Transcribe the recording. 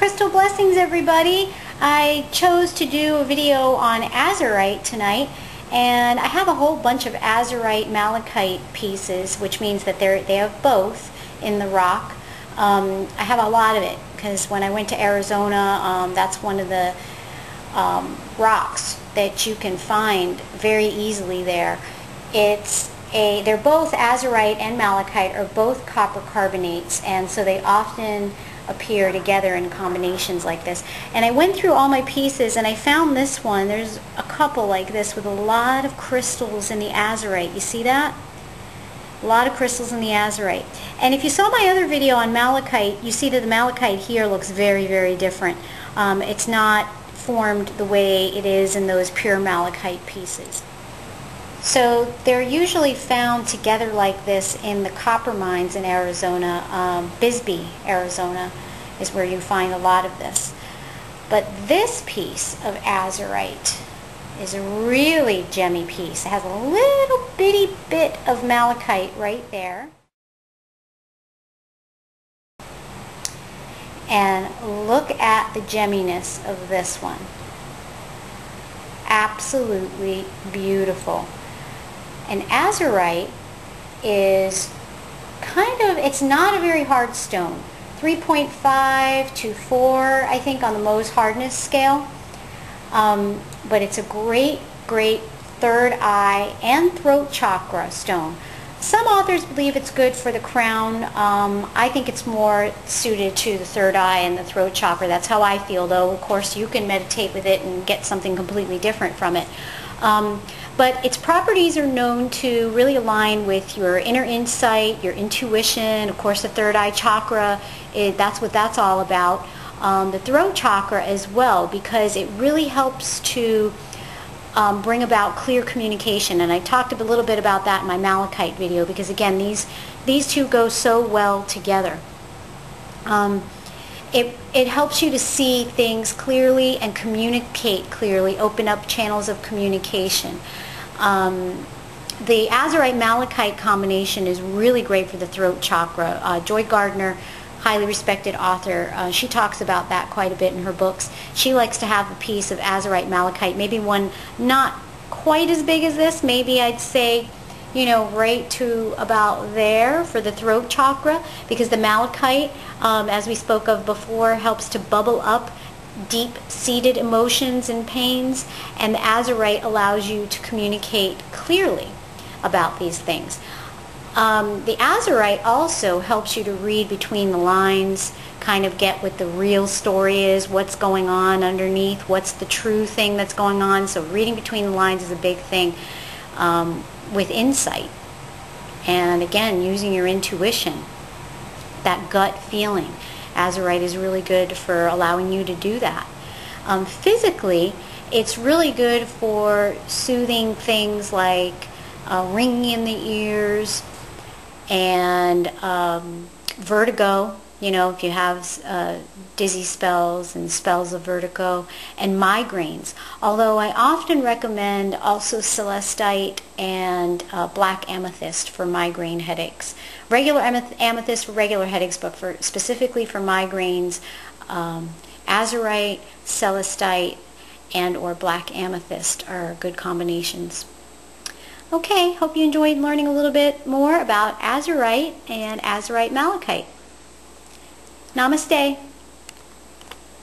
Crystal blessings, everybody. I chose to do a video on Azurite tonight, and I have a whole bunch of Azurite Malachite pieces, which means that they have both in the rock. I have a lot of it because when I went to Arizona, that's one of the rocks that you can find very easily there. They're both Azurite and Malachite are both copper carbonates, and so they often appear together in combinations like this. And I went through all my pieces and I found this one. There's a couple like this with a lot of crystals in the Azurite. You see that? A lot of crystals in the Azurite. And if you saw my other video on Malachite, you see that the Malachite here looks very, very different. It's not formed the way it is in those pure Malachite pieces. So they're usually found together like this in the copper mines in Arizona. Bisbee, Arizona is where you find a lot of this. But this piece of Azurite is a really gemmy piece. It has a little bitty bit of Malachite right there. And look at the gemminess of this one. Absolutely beautiful. And Azurite is it's not a very hard stone. 3.5 to 4, I think, on the Mohs hardness scale. But it's a great, great third eye and throat chakra stone. Some authors believe it's good for the crown. I think it's more suited to the third eye and the throat chakra. That's how I feel, though. Of course, you can meditate with it and get something completely different from it. But its properties are known to really align with your inner insight, your intuition. Of course, the third eye chakra, that's what that's all about. The throat chakra as well, because it really helps to bring about clear communication. And I talked a little bit about that in my Malachite video, because again, these two go so well together. It helps you to see things clearly and communicate clearly, open up channels of communication. The Azurite Malachite combination is really great for the throat chakra. Joy Gardner, highly respected author, she talks about that quite a bit in her books. She likes to have a piece of Azurite Malachite, maybe one not quite as big as this, maybe I'd say, you know, right to about there for the throat chakra, because the Malachite, as we spoke of before, helps to bubble up deep-seated emotions and pains, and the Azurite allows you to communicate clearly about these things. The Azurite also helps you to read between the lines, kind of get what the real story is, what's going on underneath, what's the true thing that's going on. So reading between the lines is a big thing with insight. And again, using your intuition, that gut feeling. Azurite is really good for allowing you to do that. Physically, it's really good for soothing things like ringing in the ears and vertigo, you know, if you have dizzy spells and spells of vertigo, and migraines. Although I often recommend also celestite and black amethyst for migraine headaches. Regular amethyst for regular headaches, but specifically for migraines, Azurite, celestite, and or black amethyst are good combinations. Okay, hope you enjoyed learning a little bit more about Azurite and Azurite Malachite. Namaste.